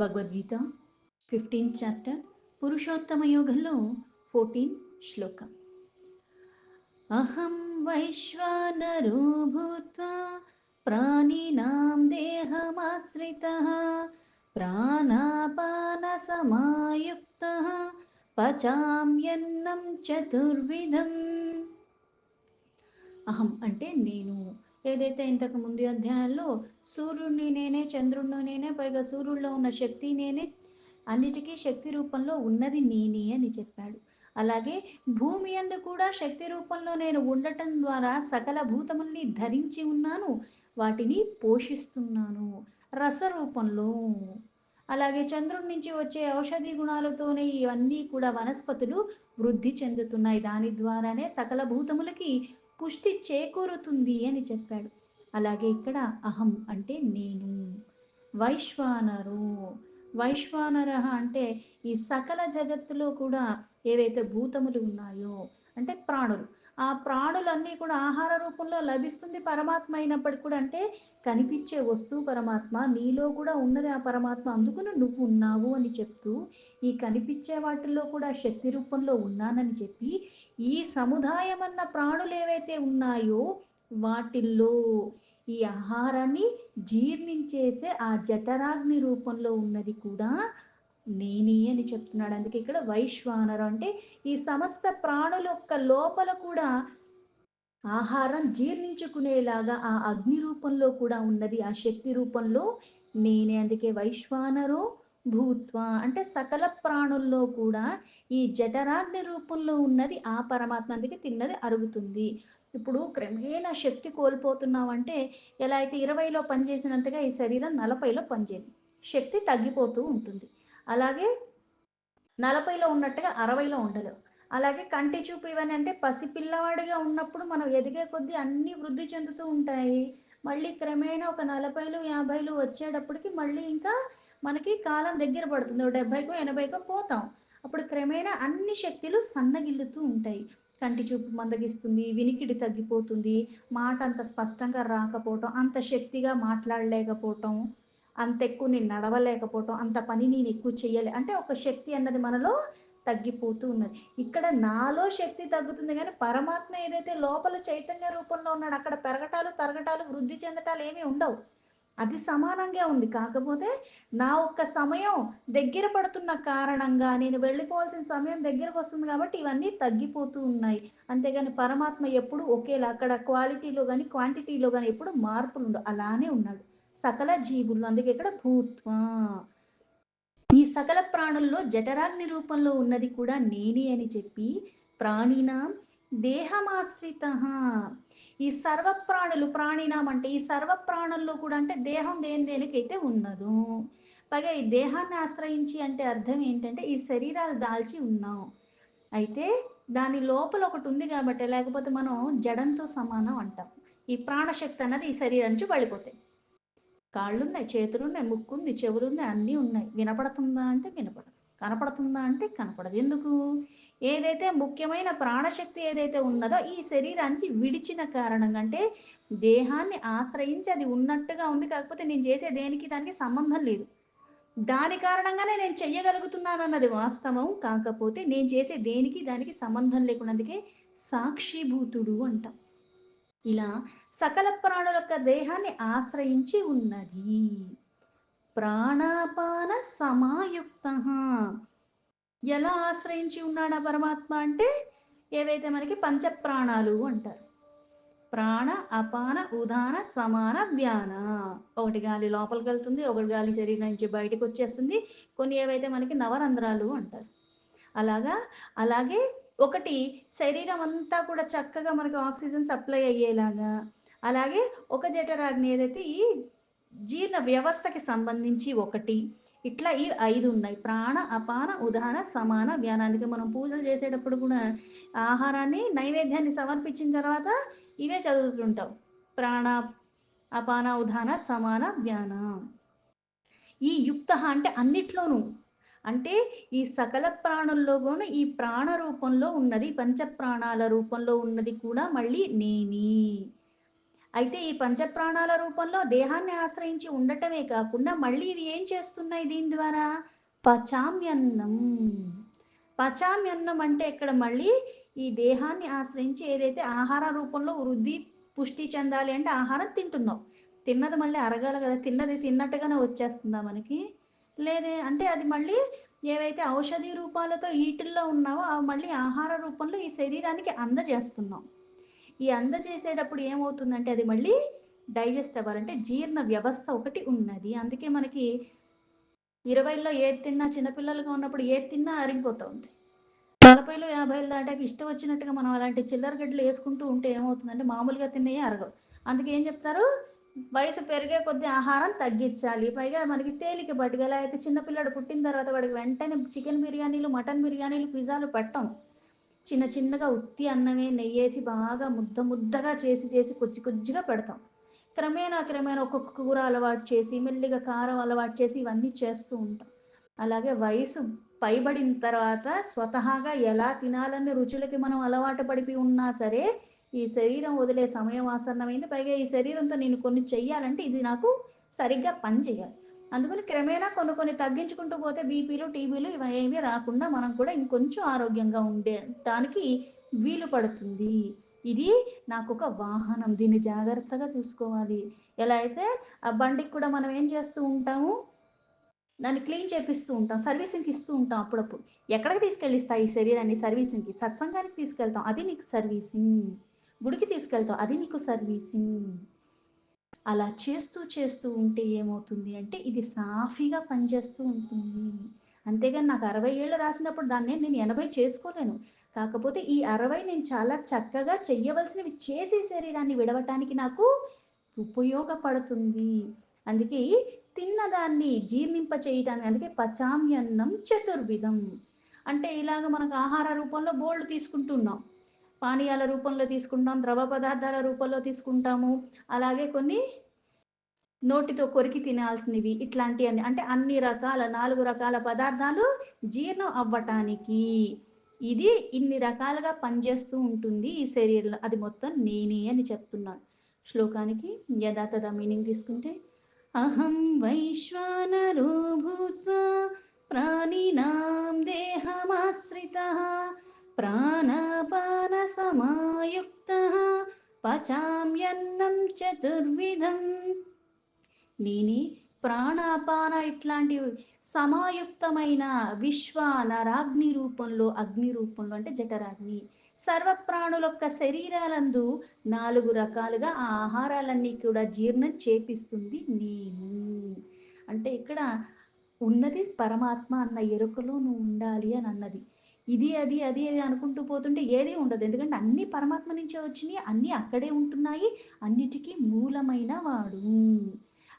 Bhagavad Gita 15th chapter Purushottama యోగంలో 14 శ్లోకం. అహం వైశ్వానరో భూత్వా ప్రాణినాం దేహమాశ్రితః ప్రాణాపాన సమాయుక్తః పచామ్యన్నం చతుర్విధం. అహం అంటే నేను. ఏదైతే ఇంతకు ముందు అధ్యాయంలో సూర్యుడిని నేనే, చంద్రుడిని నేనే, పైగా సూర్యుడిలో ఉన్న శక్తి నేనే, అన్నిటికీ శక్తి రూపంలో ఉన్నది నేనే అని చెప్పాడు. అలాగే భూమి యందు కూడా శక్తి రూపంలో నేను ఉండటం ద్వారా సకల భూతముల్ని ధరించి ఉన్నాను, వాటిని పోషిస్తున్నాను రస రూపంలో. అలాగే చంద్రుడి నుంచి వచ్చే ఔషధి గుణాలతోనే ఇవన్నీ కూడా వనస్పతులు వృద్ధి చెందుతున్నాయి, దాని ద్వారానే సకల భూతములకి పుష్టి చేకూరుతుంది అని చెప్పాడు. అలాగే ఇక్కడ అహం అంటే నేను. వైశ్వానరు, వైశ్వానర అంటే ఈ సకల జగత్తులో కూడా ఏవైతే భూతములు ఉన్నాయో అంటే ప్రాణులు, ఆ ప్రాణులన్నీ కూడా ఆహార రూపంలో లభిస్తుంది పరమాత్మ అయినప్పటికీ కూడా, అంటే కనిపించే వస్తువు పరమాత్మ, నీలో కూడా ఉన్నది ఆ పరమాత్మ, అందుకుని నువ్వు ఉన్నావు అని చెప్తూ ఈ కనిపించే వాటిల్లో కూడా శక్తి రూపంలో ఉన్నానని చెప్పి ఈ సముదాయం అన్న ప్రాణులు ఏవైతే ఉన్నాయో వాటిల్లో ఈ ఆహారాన్ని జీర్ణించేసే ఆ జఠరాగ్ని రూపంలో ఉన్నది కూడా నేనే అని చెప్తున్నాడు. అందుకే ఇక్కడ వైశ్వానరు అంటే ఈ సమస్త ప్రాణుల యొక్క లోపల కూడా ఆహారం జీర్ణించుకునేలాగా ఆ అగ్ని రూపంలో కూడా ఉన్నది, ఆ శక్తి రూపంలో నేనే. అందుకే వైశ్వానరో భూత్వా అంటే సకల ప్రాణుల్లో కూడా ఈ జఠరాగ్ని రూపంలో ఉన్నది ఆ పరమాత్మ, అందుకే తిన్నది అరుగుతుంది. ఇప్పుడు క్రమేణా శక్తి కోల్పోతున్నామంటే ఎలా అయితే 20లో పనిచేసినంతగా ఈ శరీరం 40లో పనిచేయదు, శక్తి తగ్గిపోతూ ఉంటుంది. అలాగే 40లో ఉన్నట్టుగా 60లో ఉండలేవు. అలాగే కంటి చూపు ఇవన్నీ అంటే పసిపిల్లవాడిగా ఉన్నప్పుడు మనం ఎదిగే కొద్దీ అన్నీ వృద్ధి చెందుతూ ఉంటాయి. మళ్ళీ క్రమేణా ఒక 40లు 50లు వచ్చేటప్పటికి మళ్ళీ ఇంకా మనకి కాలం దగ్గర పడుతుంది. ఓ 70కో 80కో పోతాం. అప్పుడు క్రమేణా అన్ని శక్తులు సన్నగిల్లుతూ ఉంటాయి. కంటి చూపు మందగిస్తుంది, వినికిడి తగ్గిపోతుంది, మాట అంత స్పష్టంగా రాకపోవటం, అంత శక్తిగా మాట్లాడలేకపోవటం, అంత ఎక్కువ నేను నడవలేకపోవటం, అంత పని నేను ఎక్కువ చెయ్యాలి అంటే ఒక శక్తి అన్నది మనలో తగ్గిపోతూ ఉన్నది. ఇక్కడ నాలో శక్తి తగ్గుతుంది కానీ పరమాత్మ ఏదైతే లోపల చైతన్య రూపంలో ఉన్నాడో అక్కడ పెరగటాలు తరగటాలు వృద్ధి చెందటాలు ఏమీ ఉండవు, అది సమానంగా ఉంది. కాకపోతే నా ఒక్క సమయం దగ్గర పడుతున్న కారణంగా నేను వెళ్ళిపోవాల్సిన సమయం దగ్గరకు వస్తుంది కాబట్టి ఇవన్నీ తగ్గిపోతూ ఉన్నాయి. అంతేగాని పరమాత్మ ఎప్పుడు ఒకేలా అక్కడ క్వాలిటీలో కానీ క్వాంటిటీలో కానీ ఎప్పుడు మార్పులు ఉండవు, అలానే ఉన్నాడు సకల జీవుల్లో. అందుకే ఇక్కడ భూత్వా ఈ సకల ప్రాణుల్లో జఠరాగ్ని రూపంలో ఉన్నది కూడా నేనే అని చెప్పి ప్రాణినాం దేహమాశ్రిత. ఈ సర్వ ప్రాణులు, ప్రాణినాం అంటే ఈ సర్వ ప్రాణుల్లో కూడా అంటే దేహం దేని దేనికైతే ఉన్నదో, పైగా ఈ దేహాన్ని ఆశ్రయించి అంటే అర్థం ఏంటంటే ఈ శరీరాలు దాల్చి ఉన్నాం. అయితే దాని లోపల ఒకటి ఉంది కాబట్టి, లేకపోతే మనం జడంతో సమానం అంటాం. ఈ ప్రాణశక్తి అన్నది ఈ శరీరం నుంచి వెళ్ళిపోతాయి. కాళ్ళున్నాయి, చేతులున్నాయి, ముక్కుంది, చెవులున్నాయి, అన్నీ ఉన్నాయి. వినపడుతుందా అంటే వినపడదు, కనపడుతుందా అంటే కనపడదు. ఎందుకు? ఏదైతే ముఖ్యమైన ప్రాణశక్తి ఏదైతే ఉన్నదో ఈ శరీరానికి విడిచిన కారణంగా, అంటే దేహాన్ని ఆశ్రయించి అది ఉన్నట్టుగా ఉంది, కాకపోతే నేను చేసే దేనికి దానికి సంబంధం లేదు. దాని కారణంగానే నేను చెయ్యగలుగుతున్నాను అన్నది వాస్తవం, కాకపోతే నేను చేసే దేనికి దానికి సంబంధం లేకుండా, అందుకే సాక్షిభూతుడు అంటాం. ఇలా సకల ప్రాణుల యొక్క దేహాన్ని ఆశ్రయించి ఉన్నది. ప్రాణాపాన సమాయుక్త. ఎలా ఆశ్రయించి ఉన్నాడు ఆ పరమాత్మ అంటే ఏవైతే మనకి పంచప్రాణాలు అంటారు. ప్రాణ అపాన ఉదాన సమాన వ్యాన. ఒకటి గాలి లోపలికి వెళ్తుంది, ఒకటి గాలి శరీరం నుంచి బయటకు వచ్చేస్తుంది, కొన్ని ఏవైతే మనకి నవరంధ్రాలు అంటారు. అలాగా అలాగే ఒకటి శరీరం అంతా కూడా చక్కగా మనకు ఆక్సిజన్ సప్లై అయ్యేలాగా, అలాగే ఒక జఠరాగ్ని ఏదైతే ఈ జీర్ణ వ్యవస్థకి సంబంధించి ఒకటి, ఇట్లా ఈ 5 ఉన్నాయి. ప్రాణ అపాన ఉదాన సమాన వ్యాన. అందుకే మనం పూజలు చేసేటప్పుడు కూడా ఆహారాన్ని నైవేద్యాన్ని సమర్పించిన తర్వాత ఇవే చదువుతుంటాం. ప్రాణ అపాన ఉదాన సమాన వ్యాన. ఈ యుక్త అంటే అన్నిట్లోనూ, అంటే ఈ సకల ప్రాణుల్లో కూడా ఈ ప్రాణ రూపంలో ఉన్నది, పంచప్రాణాల రూపంలో ఉన్నది కూడా మళ్ళీ నేనే. అయితే ఈ పంచప్రాణాల రూపంలో దేహాన్ని ఆశ్రయించి ఉండటమే కాకుండా మళ్ళీ ఇవి ఏం చేస్తున్నాయి దీని ద్వారా? పచామ్యన్నం. పచామ్యన్నం అంటే ఇక్కడ మళ్ళీ ఈ దేహాన్ని ఆశ్రయించి ఏదైతే ఆహార రూపంలో వృద్ధి, పుష్టి చెందాలి అంటే ఆహారం తింటున్నాం. తిన్నది మళ్ళీ అరగాలి కదా! తిన్నది తిన్నట్టుగానే వచ్చేస్తుందా మనకి? లేదే. అంటే అది మళ్ళీ ఏవైతే ఔషధి రూపాలతో ఈటిల్లో ఉన్నావో అవి మళ్ళీ ఆహార రూపంలో ఈ శరీరానికి అందజేస్తున్నాం. ఈ అందజేసేటప్పుడు ఏమవుతుందంటే అది మళ్ళీ డైజెస్ట్ అవ్వాలంటే జీర్ణ వ్యవస్థ ఒకటి ఉన్నది. అందుకే మనకి 20లో ఏది తిన్నా చిన్నపిల్లలుగా ఉన్నప్పుడు ఏది తిన్నా అరిగిపోతూ ఉంటాయి. 40లు, 50లు దాటాక ఇష్టం వచ్చినట్టుగా మనం అలాంటి చిల్లర గడ్డలు యేసుకుంటూ ఉంటే ఏమవుతుందంటే మామూలుగా తిన్నయి అరగవు. అందుకే ఏం చెప్తారు? వయసు పెరిగే కొద్దీ ఆహారం తగ్గించాలి. పైగా మనకి తేలికపాటిగా ఎలా అయితే చిన్న పిల్లాడు పుట్టిన తర్వాత వాడికి వెంటనే చికెన్ బిర్యానీలు, మటన్ బిర్యానీలు, పిజ్జాలు పెట్టం. చిన్న చిన్నగా ఉత్తి అన్నమే నెయ్యేసి బాగా ముద్ద ముద్దగా చేసి చేసి కొద్ది కొద్దిగా పెడతాం. క్రమేణా క్రమేణా ఒక్కొక్క కూర అలవాటు చేసి మెల్లిగా కారం అలవాటు చేసి ఇవన్నీ చేస్తూ ఉంటాం. అలాగే వయసు పైబడిన తర్వాత స్వతహాగా ఎలా తినాలని రుచులకి మనం అలవాటు పడిపి ఉన్నా సరే ఈ శరీరం వదిలే సమయం ఆసన్నమైంది. పైగా ఈ శరీరంతో నేను కొన్ని చెయ్యాలంటే ఇది నాకు సరిగ్గా పని చేయాలి. అందుకని క్రమేణా కొన్ని కొన్ని తగ్గించుకుంటూ పోతే బీపీలు, టీబీలు ఇవేమీ రాకుండా మనం కూడా ఇంకొంచెం ఆరోగ్యంగా ఉండటానికి వీలు పడుతుంది. ఇది నాకొక వాహనం. దీన్ని జాగ్రత్తగా చూసుకోవాలి. ఎలా అయితే ఆ బండికి కూడా మనం ఏం చేస్తూ ఉంటాము? దాన్ని క్లీన్ చేపిస్తూ ఉంటాం. సర్వీసింగ్‌కి ఇస్తూ ఉంటాం అప్పుడప్పుడు. ఎక్కడికి తీసుకెళ్ళిస్తా ఈ శరీరాన్ని సర్వీసింగ్‌కి? సత్సంగానికి తీసుకెళ్తాం. అది నీకు సర్వీసింగ్. గుడికి తీసుకెళ్తాం. అది నీకు సర్వీసింగ్. అలా చేస్తూ చేస్తూ ఉంటే ఏమవుతుంది అంటే ఇది సాఫీగా పనిచేస్తూ ఉంటుంది. అంతేగాని నాకు 60 ఏళ్ళు రాసినప్పుడు దాన్ని నేను 80 చేసుకోలేను. కాకపోతే ఈ 60 నేను చాలా చక్కగా చెయ్యవలసినవి చేసి శరీరాన్ని విడవటానికి నాకు ఉపయోగపడుతుంది. అందుకే తిన్నదాన్ని జీర్ణింప చేయటానికి అందుకే పచామ్యన్నం చతుర్విధం. అంటే ఇలాగ మనకు ఆహార రూపంలో బోలెడు తీసుకుంటున్నాం. పానీయాల రూపంలో తీసుకుంటాం, ద్రవ పదార్థాల రూపంలో తీసుకుంటాము. అలాగే కొన్ని నోటితో కొరికి తినాల్సినవి ఇట్లాంటియన్ని. అంటే అన్ని రకాల 4 రకాల పదార్థాలు జీర్ణం అవ్వటానికి ఇది ఇన్ని రకాలుగా పనిచేస్తూ ఉంటుంది ఈ శరీరంలో. అది మొత్తం నేనే అని చెప్తున్నాడు. శ్లోకానికి యథాతథ మీనింగ్ తీసుకుంటే అహం వైశ్వానరో భూత్వా ప్రాణినాం దేహమాశ్రితః ప్రాణాపాన సమాయుక్తః పచామ్యన్నం చతుర్విధం. నేనే ప్రాణాపాన ఇట్లాంటి సమాయుక్తమైన విశ్వ నరాగ్ని రూపంలో అగ్ని రూపంలో అంటే జఠరాగ్ని సర్వప్రాణులొక్క శరీరాలందు 4 రకాలుగా ఆ ఆహారాలన్నీ కూడా జీర్ణం చేపిస్తుంది నేను. అంటే ఇక్కడ ఉన్నది పరమాత్మ అన్న ఎరుకలో నువ్వు ఉండాలి అని అన్నది. ఇది అది అది అది అనుకుంటూ పోతుంటే ఏది ఉండదు. ఎందుకంటే అన్నీ పరమాత్మ నుంచే వచ్చినియి. అన్నీ అక్కడే ఉంటున్నాయి. అన్నిటికీ మూలమైన వాడు.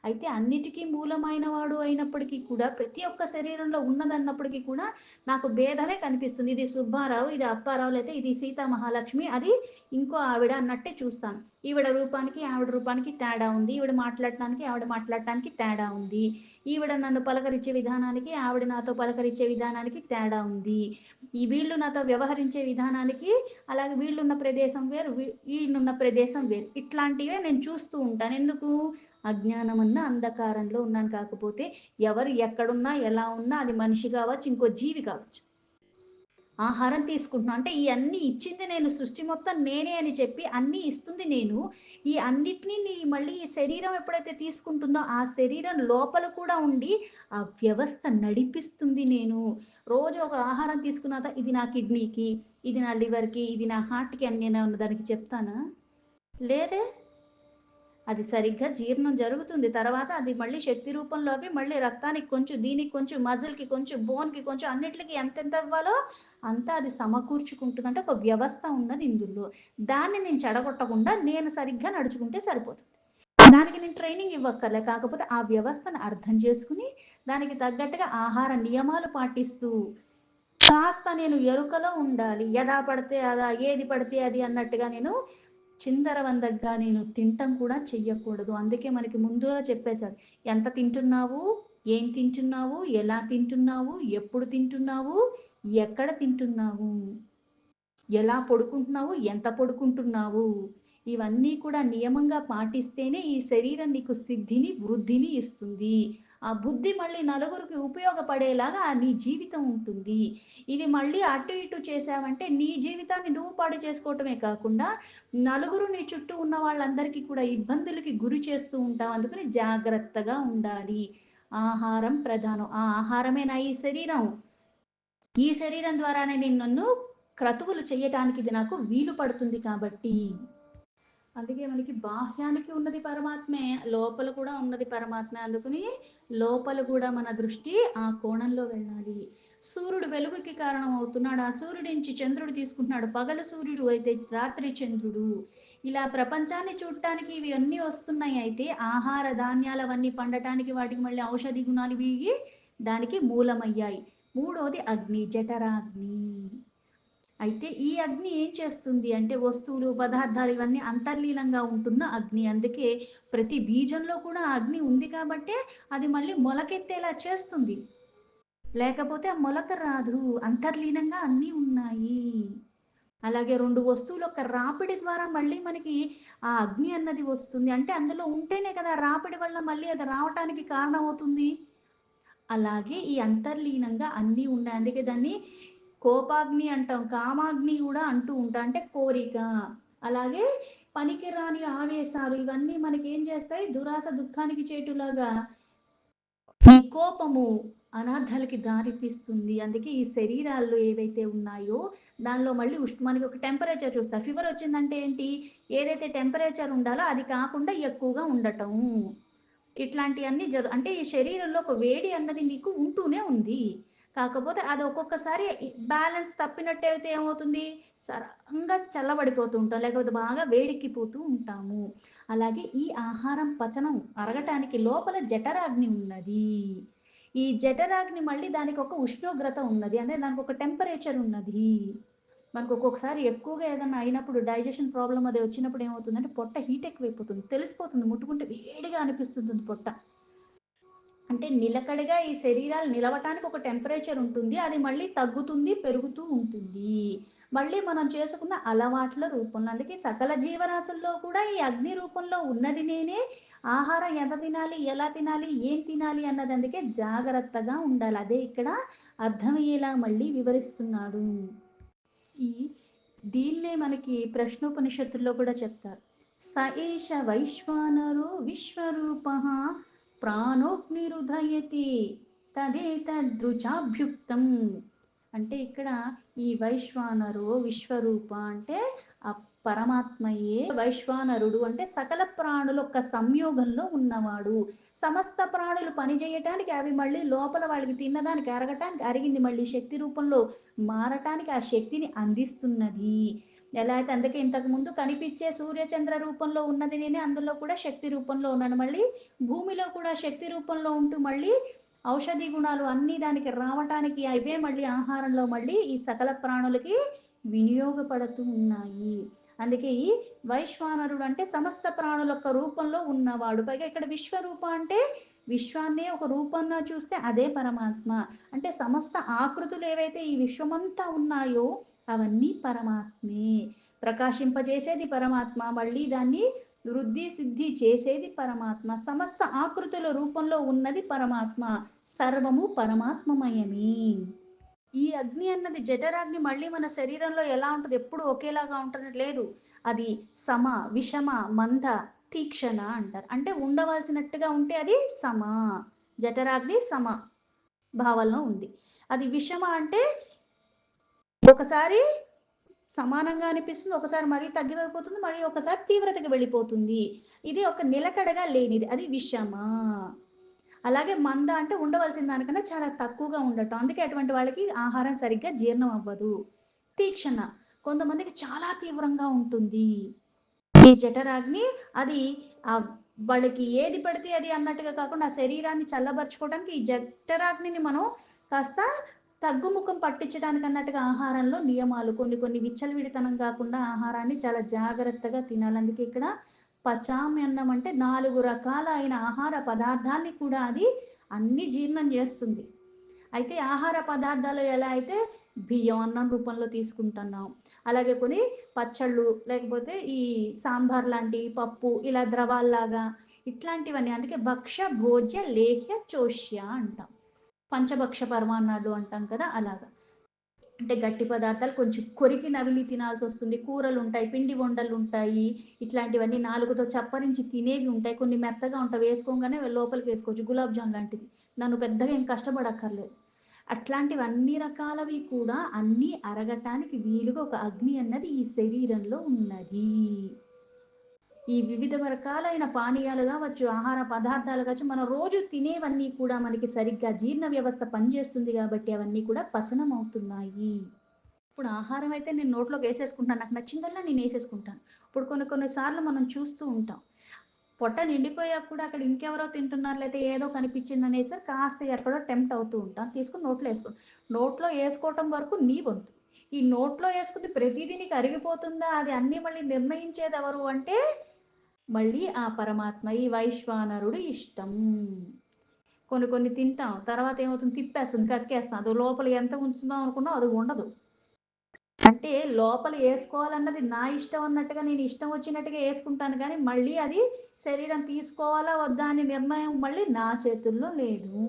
అయితే అన్నిటికీ మూలమైన వాడు అయినప్పటికీ కూడా ప్రతి ఒక్క శరీరంలో ఉన్నదన్నప్పటికీ కూడా నాకు భేదమే కనిపిస్తుంది. ఇది సుబ్బారావు, ఇది అప్పారావు లేతే ఇది సీతా మహాలక్ష్మి, అది ఇంకో ఆవిడ అన్నట్టే చూస్తాను. ఈవిడ రూపానికి, ఆవిడ రూపానికి తేడా ఉంది. ఈవిడ మాట్లాడటానికి, ఆవిడ మాట్లాడటానికి తేడా ఉంది. ఈవిడ నన్ను పలకరించే విధానానికి, ఆవిడ నాతో పలకరించే విధానానికి తేడా ఉంది. ఈ వీళ్ళు నాతో వ్యవహరించే విధానానికి, అలాగే వీళ్ళున్న ప్రదేశం వేరు, ఈయనున్న ప్రదేశం వేరు. ఇట్లాంటివే నేను చూస్తూ ఉంటాను. ఎందుకు? అజ్ఞానం అన్న అంధకారంలో ఉన్నాను. కాకపోతే ఎవరు ఎక్కడున్నా, ఎలా ఉన్నా అది మనిషి కావచ్చు, ఇంకో జీవి కావచ్చు. ఆహారం తీసుకుంటున్నాం. అంటే ఈ అన్నీ ఇచ్చింది నేను, సృష్టి మొత్తం నేనే అని చెప్పి అన్నీ ఇస్తుంది నేను. ఈ అన్నిటిని మళ్ళీ ఈ శరీరం ఎప్పుడైతే తీసుకుంటుందో ఆ శరీరం లోపల కూడా ఉండి ఆ వ్యవస్థ నడిపిస్తుంది నేను. రోజు ఒక ఆహారం తీసుకున్నాక ఇది నా కిడ్నీకి, ఇది నా లివర్‌కి, ఇది నా హార్ట్‌కి అని నేను దానికి చెప్తానా? లేదే. అది సరిగ్గా జీర్ణం జరుగుతుంది. తర్వాత అది మళ్ళీ శక్తి రూపంలోకి మళ్ళీ రక్తానికి కొంచెం, దీనికి కొంచెం, మజిల్‌కి కొంచెం, బోన్‌కి కొంచెం అన్నిట్లికి ఎంతెంత ఇవ్వాలో అంతా అది సమకూర్చుకుంటుంది. అంటే ఒక వ్యవస్థ ఉన్నది ఇందులో. దాన్ని నేను చెడగొట్టకుండా నేను సరిగ్గా నడుచుకుంటే సరిపోతుంది. దానికి నేను ట్రైనింగ్ ఇవ్వక్కర్లే. కాకపోతే ఆ వ్యవస్థను అర్థం చేసుకొని దానికి తగ్గట్టుగా ఆహార నియమాలు పాటిస్తూ కాస్త నేను ఎరుకలో ఉండాలి. యథా పడితే అదా, ఏది పడితే అది అన్నట్టుగా నేను చిందరవందరగా నేను తినటం కూడా చెయ్యకూడదు. అందుకే మనకి ముందుగా చెప్పేశారు. ఎంత తింటున్నావు? ఏం తింటున్నావు? ఎలా తింటున్నావు? ఎప్పుడు తింటున్నావు? ఎక్కడ తింటున్నావు? ఎలా పడుకుంటున్నావు? ఎంత పడుకుంటున్నావు? ఇవన్నీ కూడా నియమంగా పాటిస్తేనే ఈ శరీరం నీకు సిద్ధిని, వృద్ధిని ఇస్తుంది. ఆ బుద్ధి మళ్ళీ నలుగురికి ఉపయోగపడేలాగా నీ జీవితం ఉంటుంది. ఇవి మళ్ళీ అటు ఇటు చేశావంటే నీ జీవితాన్ని నువ్వు పాడు చేసుకోవటమే కాకుండా, నలుగురు నీ చుట్టూ ఉన్న వాళ్ళందరికీ కూడా ఇబ్బందులకి గురి చేస్తూ ఉంటావు. అందుకని జాగ్రత్తగా ఉండాలి. ఆహారం ప్రధానం. ఆ ఆహారమే నా ఈ శరీరం. ఈ శరీరం ద్వారానే నేను నన్ను క్రతువులు చెయ్యటానికి ఇది నాకు వీలు పడుతుంది కాబట్టి. అందుకే మనకి బాహ్యానికి ఉన్నది పరమాత్మే, లోపల కూడా ఉన్నది పరమాత్మే. అందుకని లోపల కూడా మన దృష్టి ఆ కోణంలో వెళ్ళాలి. సూర్యుడు వెలుగుకి కారణం అవుతున్నాడు. ఆ సూర్యుడి నుంచి చంద్రుడు తీసుకుంటున్నాడు. పగలు సూర్యుడు అయితే రాత్రి చంద్రుడు. ఇలా ప్రపంచాన్ని చూడటానికి ఇవి అన్నీ వస్తున్నాయి. అయితే ఆహార ధాన్యాలవన్నీ పండటానికి వాటికి మళ్ళీ ఔషధి గుణాలు ఇవి దానికి మూలమయ్యాయి. మూడోది అగ్ని, జఠరాగ్ని. అయితే ఈ అగ్ని ఏం చేస్తుంది అంటే వస్తువులు, పదార్థాలు ఇవన్నీ అంతర్లీనంగా ఉంటున్న అగ్ని. అందుకే ప్రతి బీజంలో కూడా అగ్ని ఉంది కాబట్టే అది మళ్ళీ మొలకెత్తేలా చేస్తుంది. లేకపోతే ఆ మొలక రాదు. అంతర్లీనంగా అన్నీ ఉన్నాయి. అలాగే 2 వస్తువుల యొక్క రాపిడి ద్వారా మళ్ళీ మనకి ఆ అగ్ని అన్నది వస్తుంది. అంటే అందులో ఉంటేనే కదా రాపిడి వల్ల మళ్ళీ అది రావటానికి కారణమవుతుంది. అలాగే ఈ అంతర్లీనంగా అన్నీ ఉన్నాయి. అందుకే దాన్ని కోపాగ్ని అంటాం. కామాగ్ని గూడా అంటూ ఉంటాం. అంటే కోరిక. అలాగే పనికిరాని ఆవేశాలు ఇవన్నీ మనకేం చేస్తాయి? దురాశ దుఃఖానికి చేటులాగా ఈ కోపము అనార్థాలకి దారి తీస్తుంది. అందుకే ఈ శరీరాల్లో ఏవైతే ఉన్నాయో దానిలో మళ్ళీ మనకి ఒక టెంపరేచర్ చూస్తా. ఫీవర్ వచ్చిందంటే ఏంటి? ఏదైతే టెంపరేచర్ ఉండాలో అది కాకుండా ఎక్కువగా ఉండటం. ఇట్లాంటియన్నీ అంటే ఈ శరీరంలో ఒక వేడి అన్నది నీకు ఉంటూనే ఉంది. కాకపోతే అది ఒక్కొక్కసారి బ్యాలెన్స్ తప్పినట్టయితే ఏమవుతుంది? సడన్‌గా చల్లబడిపోతూ ఉంటాం. లేకపోతే బాగా వేడెక్కిపోతూ ఉంటాము. అలాగే ఈ ఆహారం పచనం అరగటానికి లోపల జఠరాగ్ని ఉన్నది. ఈ జఠరాగ్ని మళ్ళీ దానికొక ఉష్ణోగ్రత ఉన్నది. అంటే దానికొక టెంపరేచర్ ఉన్నది. మనకు ఒక్కొక్కసారి ఎక్కువగా ఏదన్నా అయినప్పుడు డైజెషన్ ప్రాబ్లమ్ అది వచ్చినప్పుడు ఏమవుతుందంటే పొట్ట హీట్ ఎక్కువైపోతుంది. తెలిసిపోతుంది. ముట్టుకుంటే వేడిగా అనిపిస్తుంటుంది పొట్ట. అంటే నిలకడగా ఈ శరీరాలు నిలవటానికి ఒక టెంపరేచర్ ఉంటుంది. అది మళ్ళీ తగ్గుతుంది, పెరుగుతూ ఉంటుంది. మళ్ళీ మనం చేసుకున్న అలవాట్ల రూపంలో. అందుకే సకల జీవరాశుల్లో కూడా ఈ అగ్ని రూపంలో ఉన్నది నేనే. ఆహారం ఎంత తినాలి, ఎలా తినాలి, ఏం తినాలి అన్నది అందుకే జాగ్రత్తగా ఉండాలి. అదే ఇక్కడ అర్థమయ్యేలా మళ్ళీ వివరిస్తున్నాడు. ఈ దీన్నే మనకి ప్రశ్నోపనిషత్తుల్లో కూడా చెప్తారు. స ఏష వైశ్వానరో విశ్వరూపః ప్రాణోగ్నిరుదయతి తదేతదృచాభ్యుక్తం. అంటే ఇక్కడ ఈ వైశ్వానరు విశ్వరూప అంటే ఆ పరమాత్మయే వైశ్వానరుడు అంటే సకల ప్రాణుల యొక్క సంయోగంలో ఉన్నవాడు. సమస్త ప్రాణులు పనిచేయటానికి అవి మళ్ళీ లోపల వాళ్ళకి తిన్నదానికి అరగటానికి అరిగింది మళ్ళీ శక్తి రూపంలో మారటానికి ఆ శక్తిని అందిస్తున్నది. ఎలా అయితే అందుకే ఇంతకుముందు కనిపించే సూర్యచంద్ర రూపంలో ఉన్నది నేనే అందులో కూడా శక్తి రూపంలో ఉన్నాను. మళ్ళీ భూమిలో కూడా శక్తి రూపంలో ఉంటూ మళ్ళీ ఔషధి గుణాలు అన్నీ దానికి రావటానికి అవే మళ్ళీ ఆహారంలో మళ్ళీ ఈ సకల ప్రాణులకి వినియోగపడుతూ ఉన్నాయి. అందుకే ఈ వైశ్వానరుడు అంటే సమస్త ప్రాణుల యొక్క రూపంలో ఉన్నవాడు. పైగా ఇక్కడ విశ్వరూప అంటే విశ్వాన్నే ఒక రూపంగా చూస్తే అదే పరమాత్మ. అంటే సమస్త ఆకృతులు ఏవైతే ఈ విశ్వమంతా ఉన్నాయో అవన్నీ పరమాత్మే. ప్రకాశింపజేసేది పరమాత్మ. మళ్ళీ దాన్ని వృద్ధి సిద్ధి చేసేది పరమాత్మ. సమస్త ఆకృతుల రూపంలో ఉన్నది పరమాత్మ. సర్వము పరమాత్మమయమే. ఈ అగ్ని అన్నది జఠరాగ్ని మళ్ళీ మన శరీరంలో ఎలా ఉంటది? ఎప్పుడు ఒకేలాగా ఉంటది లేదు. అది సమ, విషమ, మంద, తీక్షణ అంటారు. అంటే ఉండవలసినట్టుగా ఉంటే అది సమ. జఠరాగ్ని సమ భావంలో ఉంది. అది విషమ అంటే ఒకసారి సమానంగా అనిపిస్తుంది. ఒకసారి మరీ తగ్గిపోతుంది. మరి ఒకసారి తీవ్రతకి వెళ్ళిపోతుంది. ఇది ఒక నిలకడగా లేనిది. అది విషమ. అలాగే మంద అంటే ఉండవలసిన దానికన్నా చాలా తక్కువగా ఉండటం. అందుకే అటువంటి వాళ్ళకి ఆహారం సరిగ్గా జీర్ణం అవ్వదు. తీక్షణ కొంతమందికి చాలా తీవ్రంగా ఉంటుంది. ఈ జఠరాగ్ని అది వాళ్ళకి ఏది పడితే అది అన్నట్టుగా కాకుండా ఆ శరీరాన్ని చల్లబరుచుకోవడానికి ఈ జఠరాగ్నిని మనం కాస్త తగ్గుముఖం పట్టించడానికి అన్నట్టుగా ఆహారంలో నియమాలు కొన్ని కొన్ని విచ్చలవిడితనం కాకుండా ఆహారాన్ని చాలా జాగ్రత్తగా తినాలి. అందుకే ఇక్కడ పచామ్యన్నం అంటే 4 రకాల అయిన ఆహార పదార్థాన్ని కూడా అది అన్ని జీర్ణం చేస్తుంది. అయితే ఆహార పదార్థాలు ఎలా అయితే బియ్యం అన్నం రూపంలో తీసుకుంటున్నాం. అలాగే కొన్ని పచ్చళ్ళు, లేకపోతే ఈ సాంబార్ లాంటి పప్పు ఇలా ద్రవాల్లాగా ఇట్లాంటివన్నీ. అందుకే భక్ష, భోజ్య, లేహ్య, చోష్య అంటాం. పంచభక్ష పరమాన్నాలు అంటాం కదా! అలాగా. అంటే గట్టి పదార్థాలు కొంచెం కొరికి నవిలి తినాల్సొస్తుంది. కూరలుంటాయి, పిండి వంటలుంటాయి. ఇట్లాంటివన్నీ నాలుకతో చప్పరించి తినేవి ఉంటాయి. కొన్ని మెత్తగా ఉంటాయి. వేసుకోంగానే లోపలికేసుకోవచ్చు. గులాబ్ జామ్ లాంటిది. నన్ను పెద్దగా ఏం కష్టపడక్కర్లేదు. అట్లాంటివి అన్ని రకాలవి కూడా అన్నీ అరగటానికి వీలుగా ఒక అగ్ని అన్నది ఈ శరీరంలో ఉన్నది. ఈ వివిధ రకాలైన పానీయాలు గావచ్చు, ఆహార పదార్థాలు కావచ్చు, మనం రోజు తినేవన్నీ కూడా మనకి సరిగ్గా జీర్ణ వ్యవస్థ పనిచేస్తుంది గాబట్టి అవన్నీ కూడా పచనం అవుతున్నాయి. ఇప్పుడు ఆహారం అయితే నేను నోట్లోకేసేసుకుంటాను. నాకు నచ్చిందల్లా నేనేసేసుకుంటాను. ఇప్పుడు కొన్ని కొన్ని సార్లు మనం చూస్తూ ఉంటాం. పొట్ట నిండిపోయాక కూడా అక్కడ ఇంకెవరో తింటున్నారు, లేతే ఏదో కనిపించిందనేసి కాస్త ఎక్కడో టెంప్ట్ అవుతూ ఉంటాం. తీసుకొని నోట్లో ఏసుకో. నోట్లో ఏసుకోవటం వరకు నీ వంతు. ఈ నోట్లో ఏసుకుంది ప్రతీదీ నీకు అరిగిపోతుందా? అది అన్నీ మళ్ళీ నిర్ణయించేదెవరు అంటే, మళ్ళీ ఆ పరమాత్మ, ఈ వైశ్వానరుడు ఇష్టం. కొన్ని కొన్ని తింటాం. తర్వాత ఏమవుతుంది తిప్పేస్తుంది, కక్కేస్తాం. అది లోపల ఎంత ఉంచుదాం అనుకున్నా అది ఉండదు. అంటే లోపల ఏసుకోవాలన్నది నా ఇష్టం అన్నట్టుగా నేను ఇష్టం వచ్చినట్టుగా ఏసుకుంటాను గానీ, మళ్ళీ అది శరీరం తీసుకోవాలా వద్దా అనే నిర్ణయం మళ్ళీ నా చేతుల్లో లేదు.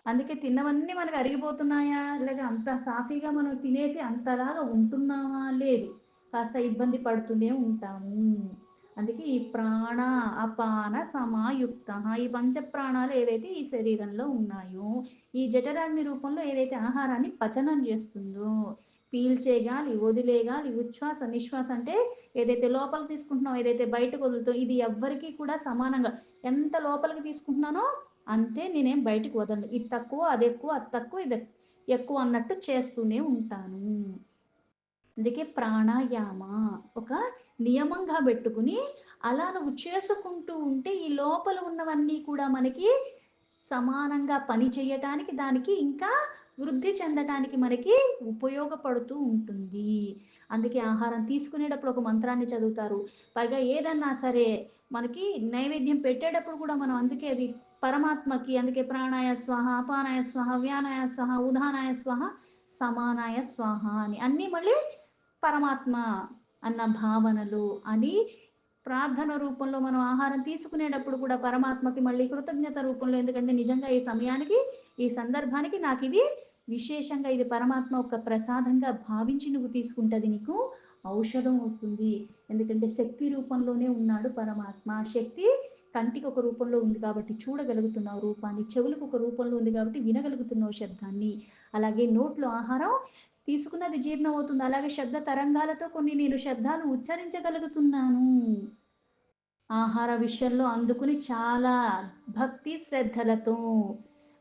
అందుకే తిన్నవన్నీ మనకు అరిగిపోతున్నాయా? లేదా అంత సాఫీగా మనం తినేసి అంతలాగా ఉంటున్నామా? లేదు. కాస్త ఇబ్బంది పడుతూనే ఉంటాము. అందుకే ఈ ప్రాణ, అపాన, సమాయుక్త ఈ పంచ ప్రాణాలు ఏవైతే ఈ శరీరంలో ఉన్నాయో, ఈ జఠరాగ్ని రూపంలో ఏదైతే ఆహారాన్ని పచనం చేస్తుందో, పీల్చే గాలి, వదిలే గాలి, ఉచ్ఛ్వాస, నిశ్వాస అంటే ఏదైతే లోపలికి తీసుకుంటున్నామో, ఏదైతే బయటకు వదులుతామో ఇది ఎవ్వరికీ కూడా సమానంగా ఎంత లోపలికి తీసుకుంటున్నానో అంతే నేనేం బయటికి వదలను. ఇది తక్కువ, అదెక్కువ, అది తక్కువ, ఇది ఎక్కువ అన్నట్టు చేస్తూనే ఉంటాను. అందుకే ప్రాణాయామ ఒక నియమంగా బెట్టుకుని, అలా నువ్వు చేసుకుంటూ ఉంటే, ఈ లోపల ఉన్నవన్నీ కూడా మనకి సమానంగా పని చెయ్యటానికి, దానికి ఇంకా వృద్ధి చెందటానికి మనకి ఉపయోగపడుతూ ఉంటుంది. అందుకే ఆహారం తీసుకునేటప్పుడు ఒక మంత్రాన్ని చదువుతారు. పైగా ఏదన్నా సరే, మనకి నైవేద్యం పెట్టేటప్పుడు కూడా మనం అందుకే అది పరమాత్మకి అందుకే ప్రాణాయ స్వాహ, అపానాయ స్వాహ, వ్యానాయ స్వాహ, ఉదానాయ స్వాహ, సమానాయ స్వాహ అని. అన్నీ మళ్ళీ పరమాత్మ అన్న భావనలు అని ప్రార్థన రూపంలో మనం ఆహారం తీసుకునేటప్పుడు కూడా పరమాత్మకి మళ్ళీ కృతజ్ఞత రూపంలో ఎందుకంటే నిజంగా ఈ సమయానికి, ఈ సందర్భానికి నాకిది విశేషంగా ఇది పరమాత్మ ఒక ప్రసాదంగా భావించి నువ్వు తీసుకుంటే అది నీకు ఔషధం అవుతుంది. ఎందుకంటే శక్తి రూపంలోనే ఉన్నాడు పరమాత్మ. ఆ శక్తి కంటికి ఒక రూపంలో ఉంది కాబట్టి చూడగలుగుతున్నావు రూపాన్ని, చెవులకు ఒక రూపంలో ఉంది కాబట్టి వినగలుగుతున్నావు శబ్దాన్ని. అలాగే నోట్లో ఆహారం తీసుకున్నది జీర్ణమవుతుంది. అలాగే శబ్ద తరంగాలతో కొన్ని నేను శబ్దాలు ఉచ్చరించగలుగుతున్నాను. ఆహార విషయంలో అందుకుని చాలా భక్తి శ్రద్ధలతో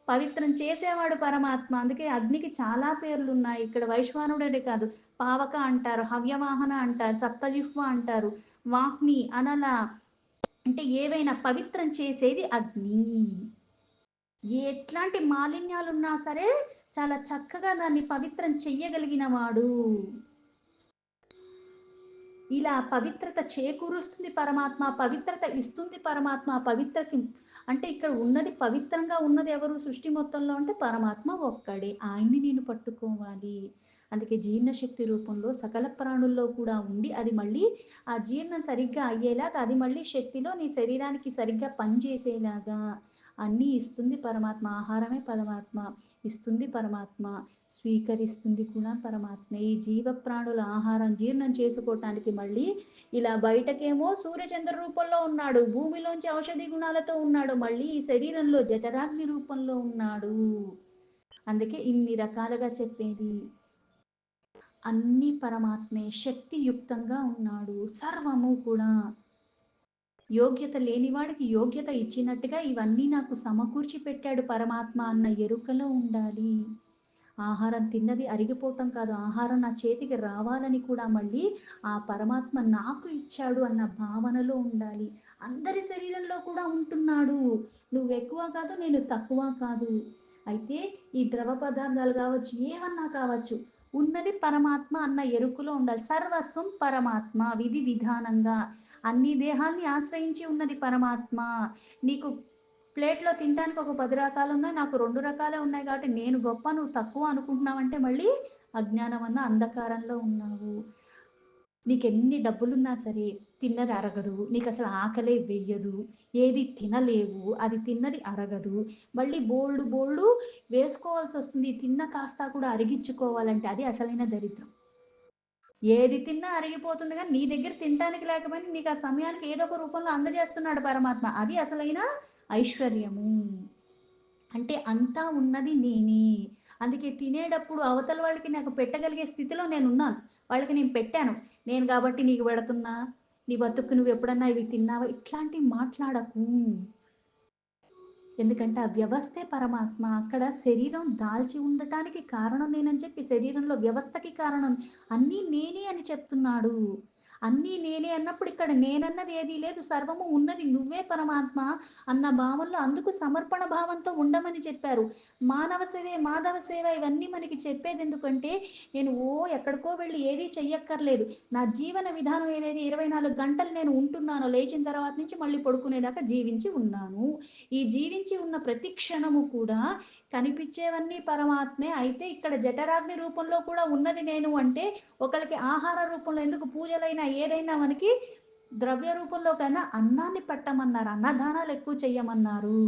పవిత్రం చేసేవాడు పరమాత్మ. అందుకే అగ్నికి చాలా పేర్లున్నాయి. ఇక్కడ వైశ్వానుడనే కాదు, పావక అంటారు, హవ్యవాహన అంటారు, సప్తజిహ్వ అంటారు, వాహ్ని, అనల అంటే ఏవైనా పవిత్రం చేసేది అగ్ని. ఎట్లాంటి మాలిన్యాలున్నా సరే చాలా చక్కగా దాన్ని పవిత్రం చెయ్యగలిగిన వాడు. ఇలా పవిత్రత చేకూరుస్తుంది పరమాత్మ, పవిత్రత ఇస్తుంది పరమాత్మ. పవిత్రకి అంటే ఇక్కడ ఉన్నది పవిత్రంగా ఉన్నది ఎవరు సృష్టి మొత్తంలో అంటే పరమాత్మ ఒక్కడే. ఆయన్ని నేను పట్టుకోవాలి. అందుకే జీర్ణశక్తి రూపంలో సకల ప్రాణుల్లో కూడా ఉండి అది మళ్ళీ ఆ జీర్ణం సరిగ్గా అయ్యేలాగా అది మళ్ళీ శక్తిలో నీ శరీరానికి సరిగ్గా పనిచేసేలాగా అన్నీ ఇస్తుంది పరమాత్మ. ఆహారమే పరమాత్మ. ఇస్తుంది పరమాత్మ. స్వీకరిస్తుంది కూడా పరమాత్మే. ఈ జీవ ప్రాణుల ఆహారం జీర్ణం చేసుకోవటానికి మళ్ళీ ఇలా బయటకేమో సూర్యచంద్ర రూపంలో ఉన్నాడు. భూమిలోంచి ఔషధి గుణాలతో ఉన్నాడు. మళ్ళీ ఈ శరీరంలో జఠరాగ్ని రూపంలో ఉన్నాడు. అందుకే ఇన్ని రకాలుగా చెప్పేది. అన్నీ పరమాత్మే శక్తియుక్తంగా ఉన్నాడు. సర్వము కూడా. యోగ్యత లేనివాడికి యోగ్యత ఇచ్చినట్టుగా ఇవన్నీ నాకు సమకూర్చి పెట్టాడు పరమాత్మ అన్న ఎరుకలో ఉండాలి. ఆహారం తిన్నది అరిగిపోవటం కాదు. ఆహారం నా చేతికి రావాలని కూడా మళ్ళీ ఆ పరమాత్మ నాకు ఇచ్చాడు అన్న భావనలో ఉండాలి. అందరి శరీరంలో కూడా ఉంటున్నాడు. నువ్వెక్కువ కాదు, నేను తక్కువ కాదు. అయితే ఈ ద్రవ పదార్థాలు కావచ్చు, ఏమన్నా కావచ్చు, ఉన్నది పరమాత్మ అన్న ఎరుకలో ఉండాలి. సర్వస్వం పరమాత్మ విధి విధానంగా. అన్ని దేహాల్ని ఆశ్రయించి ఉన్నది పరమాత్మ. నీకు ప్లేట్‌లో తినటానికి ఒక 10 రకాలున్నాయి. నాకు 2 రకాలే ఉన్నాయి కాబట్టి నేను గొప్ప, నువ్వు తక్కువ అనుకుంటున్నావంటే మళ్ళీ అజ్ఞానం అన్న అంధకారంలో ఉన్నావు. నీకెన్ని డబ్బులున్నా సరే తిన్నది అరగదు. నీకసలు ఆకలే వెయ్యదు. ఏది తినలేవు. అది తిన్నది అరగదు. మళ్ళీ బోలెడు బోలెడు వేసుకోవాల్సొస్తుంది. తిన్న కాస్త కూడా అరిగించుకోవాలంటే అది అసలైన దరిద్రం. ఏది తిన్నా అరిగిపోతుంది గానీ, నీ దగ్గర తినటానికి లేకపోయినా నీకు ఆ సమయానికి ఏదో ఒక రూపంలో అందజేస్తున్నాడు పరమాత్మ. అది అసలైన ఐశ్వర్యము. అంటే అంతా ఉన్నది నేనే. అందుకే తినేటప్పుడు అవతల వాళ్ళకి నాకు పెట్టగలిగే స్థితిలో నేనున్నాను. వాళ్ళకి నేను పెట్టాను. నేను గాబట్టి నీకు పెడుతున్నా. నీ బతుక్కు నువ్వెప్పుడన్నా ఇవి తిన్నావా? ఇట్లాంటివి మాట్లాడకు. ఎందుకంటే ఆ వ్యవస్థే పరమాత్మ. అక్కడ శరీరం దాల్చి ఉండటానికి కారణం నేనని చెప్పి, శరీరంలో వ్యవస్థకి కారణం అన్నీ నేనే అని చెప్తున్నాడు. అన్నీ నేనే అన్నప్పుడు ఇక్కడ నేనన్నది ఏదీ లేదు. సర్వము ఉన్నది నువ్వే పరమాత్మ అన్న భావంలో అందుకు సమర్పణ భావంతో ఉండమని చెప్పారు. మానవ సేవే, మాధవ సేవ ఇవన్నీ మనకి చెప్పేదెందుకంటే, నేను ఎక్కడికో వెళ్ళి ఏదీ చెయ్యక్కర్లేదు. నా జీవన విధానం ఏదైతే 24 గంటలు నేను ఉంటున్నానో, లేచిన తర్వాత నుంచి మళ్ళీ పడుకునేదాకా జీవించి ఉన్నాను. ఈ జీవించి ఉన్న ప్రతి క్షణము కూడా కనిపించేవన్నీ పరమాత్మే. అయితే ఇక్కడ జఠరాగ్ని రూపంలో కూడా ఉన్నది నేను అంటే, ఒకళ్ళకి ఆహార రూపంలో ఎందుకు పూజలైనా ఏదైనా మనకి ద్రవ్య రూపంలో కన్నా అన్నాన్ని పెట్టమన్నారు. అన్నదానాలు ఎక్కువ చెయ్యమన్నారు.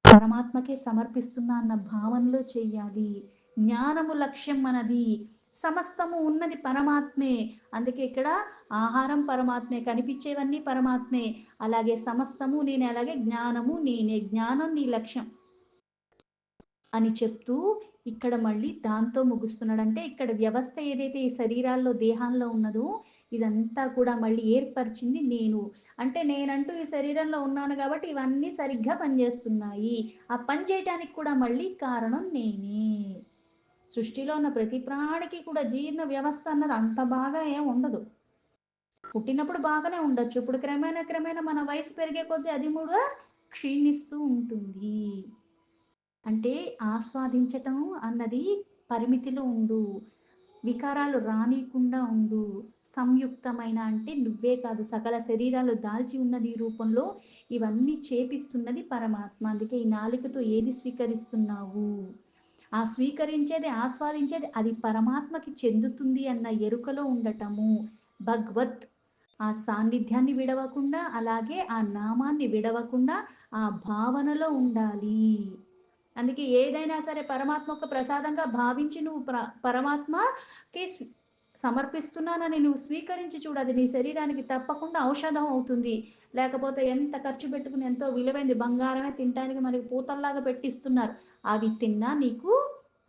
పరమాత్మకే సమర్పిస్తున్నా అన్న భావనలో చెయ్యాలి. జ్ఞానము లక్ష్యం మనది. సమస్తము ఉన్నది పరమాత్మే. అందుకే ఇక్కడ ఆహారం పరమాత్మే, కనిపించేవన్నీ పరమాత్మే. అలాగే సమస్తము నేనే, అలాగే జ్ఞానము నేనే. జ్ఞానం నీ లక్ష్యం అని చెప్తూ ఇక్కడ మళ్ళీ దాంతో ముగుస్తున్నాడు. అంటే ఇక్కడ వ్యవస్థ ఏదైతే ఈ శరీరాల్లో, దేహాల్లో ఉన్నదో ఇదంతా కూడా మళ్ళీ ఏర్పరిచింది నేను. అంటే నేనంటూ ఈ శరీరంలో ఉన్నాను కాబట్టి ఇవన్నీ సరిగ్గా పనిచేస్తున్నాయి. ఆ పని చేయటానికి కూడా మళ్ళీ కారణం నేనే. సృష్టిలో ఉన్న ప్రతి ప్రాణికి కూడా జీర్ణ వ్యవస్థ అన్నది అంత బాగా ఏం ఉండదు. పుట్టినప్పుడు బాగానే ఉండొచ్చు. ఇప్పుడు క్రమేణా, క్రమేణా మన వయసు పెరిగే కొద్దీ అది కూడా క్షీణిస్తూ ఉంటుంది. అంటే ఆస్వాదించటం అన్నది పరిమితిలో ఉండు. వికారాలు రానీకుండా ఉండు. సంయుక్తమైన అంటే నువ్వే కాదు సకల శరీరాలు దాల్చి ఉన్నది ఈ రూపంలో ఇవన్నీ చేపిస్తున్నది పరమాత్మ. అందుకే ఈ నాలుకతో ఏది స్వీకరిస్తున్నావు? ఆ స్వీకరించేది, ఆస్వాదించేది అది పరమాత్మకి చెందుతుంది అన్న ఎరుకలో ఉండటము. భగవత్ ఆ సాన్నిధ్యాన్ని విడవకుండా, అలాగే ఆ నామాన్ని విడవకుండా ఆ భావనలో ఉండాలి. అందుకే ఏదైనా సరే పరమాత్మ ఒక ప్రసాదంగా భావించి నువ్వు పరమాత్మకి సమర్పిస్తున్నానని నువ్వు స్వీకరించి చూడు. అది నీ శరీరానికి తప్పకుండా ఔషధం అవుతుంది. లేకపోతే ఎంత ఖర్చు పెట్టుకుని ఎంతో విలువైంది బంగారమే తినటానికి మనకి పూతల్లాగా పెట్టిస్తున్నారు. అవి తిన్నా నీకు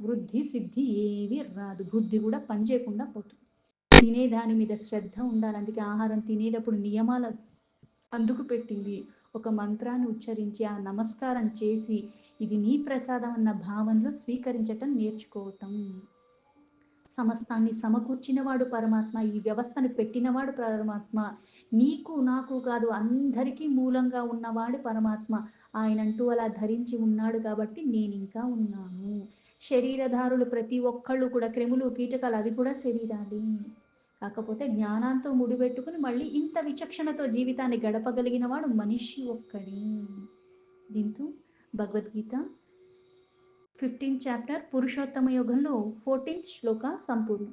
వృద్ధి, సిద్ధి ఏవి రాదు. బుద్ధి కూడా పనిచేయకుండా పోతుంది. తినే దాని మీద శ్రద్ధ ఉండాలి. అందుకే ఆహారం తినేటప్పుడు నియమాలు అందుకు పెట్టింది. ఒక మంత్రాన్ని ఉచ్చరించి, ఆ నమస్కారం చేసి, ఇది నీ ప్రసాదం అన్న భావనలో స్వీకరించటం నేర్చుకోవటం. సమస్తాన్ని సమకూర్చినవాడు పరమాత్మ. ఈ వ్యవస్థను పెట్టినవాడు పరమాత్మ. నీకు, నాకు కాదు అందరికీ మూలంగా ఉన్నవాడు పరమాత్మ. ఆయనంటూ అలా ధరించి ఉన్నాడు కాబట్టి నేనింకా ఉన్నాను. శరీరధారులు ప్రతి ఒక్కళ్ళు కూడా క్రిములు, కీటకాలు అవి కూడా శరీరాలే. కాకపోతే జ్ఞానంతో ముడిపెట్టుకుని మళ్ళీ ఇంత విచక్షణతో జీవితాన్ని గడపగలిగిన వాడు మనిషి ఒక్కడే. దీంతో భగవద్గీత 15th చాప్టర్ పురుషోత్తమ యోగంలో 14th శ్లోక సంపూర్ణం.